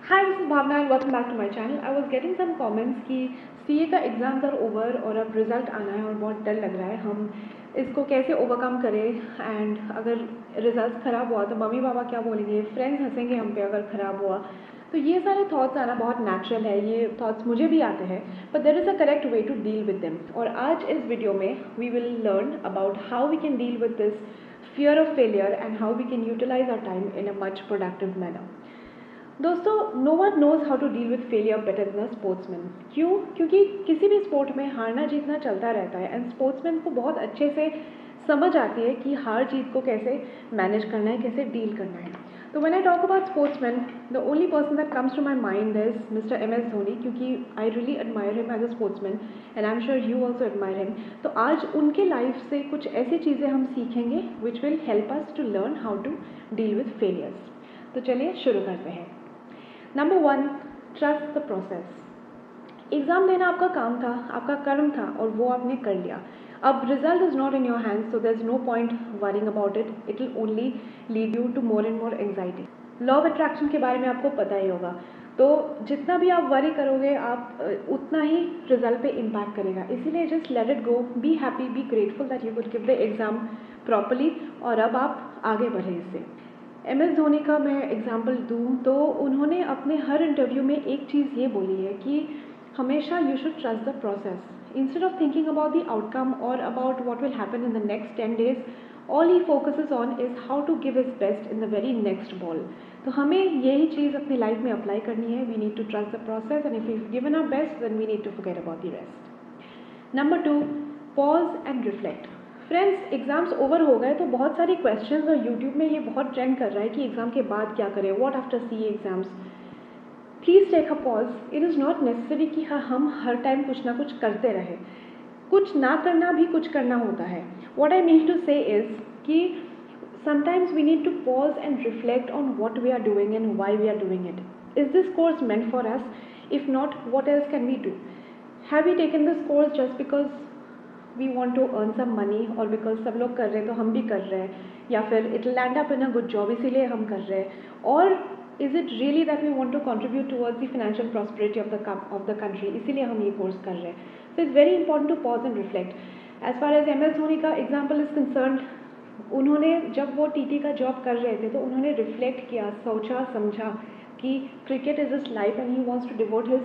Hi, this is Bhavna and welcome back to my channel. I was getting some comments कि CA का exams are over और अब result आना है और बहुत डर लग रहा है, हम इसको कैसे ओवरकम करें। एंड अगर रिज़ल्ट ख़राब हुआ तो मम्मी पापा क्या बोलेंगे, फ्रेंड्स हंसेंगे हम पे अगर ख़राब हुआ। तो ये सारे थॉट्स आना बहुत नेचुरल है, ये थॉट्स मुझे भी आते हैं, but there is a correct way to deal with them. और आज इस वीडियो में we will learn about how we can deal with this fear of failure and how we can utilize our time in a much productive manner. दोस्तों, no one knows how to deal with failure better than a sportsman. क्यों? क्योंकि किसी भी sport में हारना जीतना चलता रहता है एंड स्पोर्ट्समैन को बहुत अच्छे से समझ आती है कि हार जीत को कैसे मैनेज करना है, कैसे डील करना है। तो when I talk about sportsman, the only person that comes to my mind is mister M S Dhoni, क्योंकि I really admire him as a sportsman and I am sure you also admire him. तो आज उनके life से कुछ ऐसी चीज़ें हम सीखेंगे which will help us to learn how to deal with failures. तो चलिए शुरू करते हैं। Number 1, trust the process. Exam देना आपका काम था, आपका कर्म था और वो आपने कर लिया। अब result is not in your hands, so there is no point worrying about it, it will only lead you to more and more anxiety. Law of attraction के बारे में आपको पता ही होगा, तो जितना भी आप वरी करोगे आप उतना ही रिजल्ट पे इम्पैक्ट करेगा। इसीलिए just let it go, be happy, be grateful that you could give the exam properly और अब आप आगे बढ़े इससे। एम एस धोनी का मैं एग्ज़ाम्पल दूँ तो उन्होंने अपने हर इंटरव्यू में एक चीज़ ये बोली है कि हमेशा you should trust the process instead of thinking about the outcome or about what will happen in the next 10 days। All he focuses on is how to give his best in the very next ball. तो हमें यही चीज़ अपनी life में apply करनी है। We need to trust the process and if you given our best then we need to forget about the rest. Number 2, pause and reflect. Friends, exams over हो गए तो बहुत सारी क्वेश्चंस और यूट्यूब में ये बहुत ट्रेंड कर रहा है कि एग्ज़ाम के बाद क्या करें, what after see exams. Please take a pause. It is not necessary कि हम हर टाइम कुछ ना कुछ करते रहें, कुछ ना करना भी कुछ करना होता है। व्हाट आई मीन टू से इज़ कि sometimes we need to pause and reflect on what we are doing and why we are doing it. Is this course meant for us? If not, what else can we do? Have we taken this course just because we want to earn some money or because सब लोग कर रहे हैं तो हम भी कर रहे हैं, या फिर it will land up in a good job इसीलिए हम कर रहे हैं, और is it really that we want to contribute towards the financial prosperity of the country इसीलिए हम ये कोर्स कर रहे हैं। So it's very important to pause and reflect. As far as MS Dhoni का एग्जाम्पल इज कंसर्न, उन्होंने जब वो टीटी का जॉब कर रहे थे तो उन्होंने रिफ्लेक्ट किया, सोचा समझा कि cricket is his life and he wants to devote his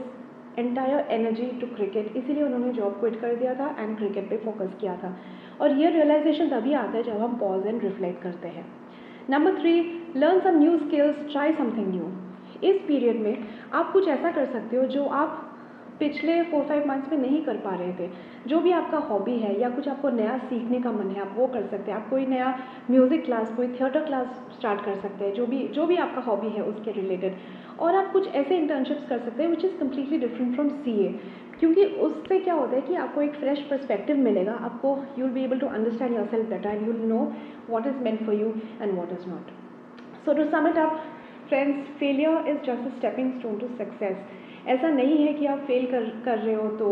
entire energy to cricket, इसीलिए उन्होंने जॉब क्विट कर दिया था एंड क्रिकेट पे फोकस किया था। और ये रियलाइजेशन तभी आता है जब हम पॉज एंड रिफ्लेक्ट करते हैं। Number 3, learn some new skills, try something new. इस पीरियड में आप कुछ ऐसा कर सकते हो जो आप पिछले 4-5 मंथ्स में नहीं कर पा रहे थे। जो भी आपका हॉबी है या कुछ आपको नया सीखने का मन है, आप वो कर सकते हैं। आप कोई नया म्यूज़िक क्लास, कोई थिएटर क्लास स्टार्ट कर सकते हैं, जो भी आपका हॉबी है उसके रिलेटेड। और आप कुछ ऐसे इंटर्नशिप्स कर सकते हैं which is completely different from CA, क्योंकि उससे क्या होता है कि आपको एक फ्रेश पर्सपेक्टिव मिलेगा, आपको you will be able to understand yourself better and you will know what is meant for you and what is not. So to sum it up friends, failure is just a stepping stone to success. ऐसा नहीं है कि आप fail कर रहे हो तो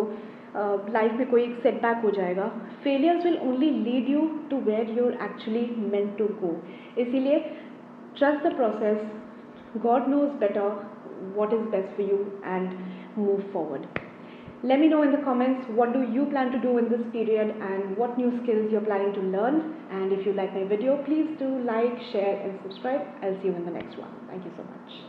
life में कोई एक सेटबैक हो जाएगा। Failures will only lead you to where you are actually meant to go. इसीलिए trust the process, God knows better what is best for you and move forward. Let me know in the comments what do you plan to do in this period and what new skills you're planning to learn. And if you like my video, please do like, share and subscribe. I'll see you in the next one. Thank you so much.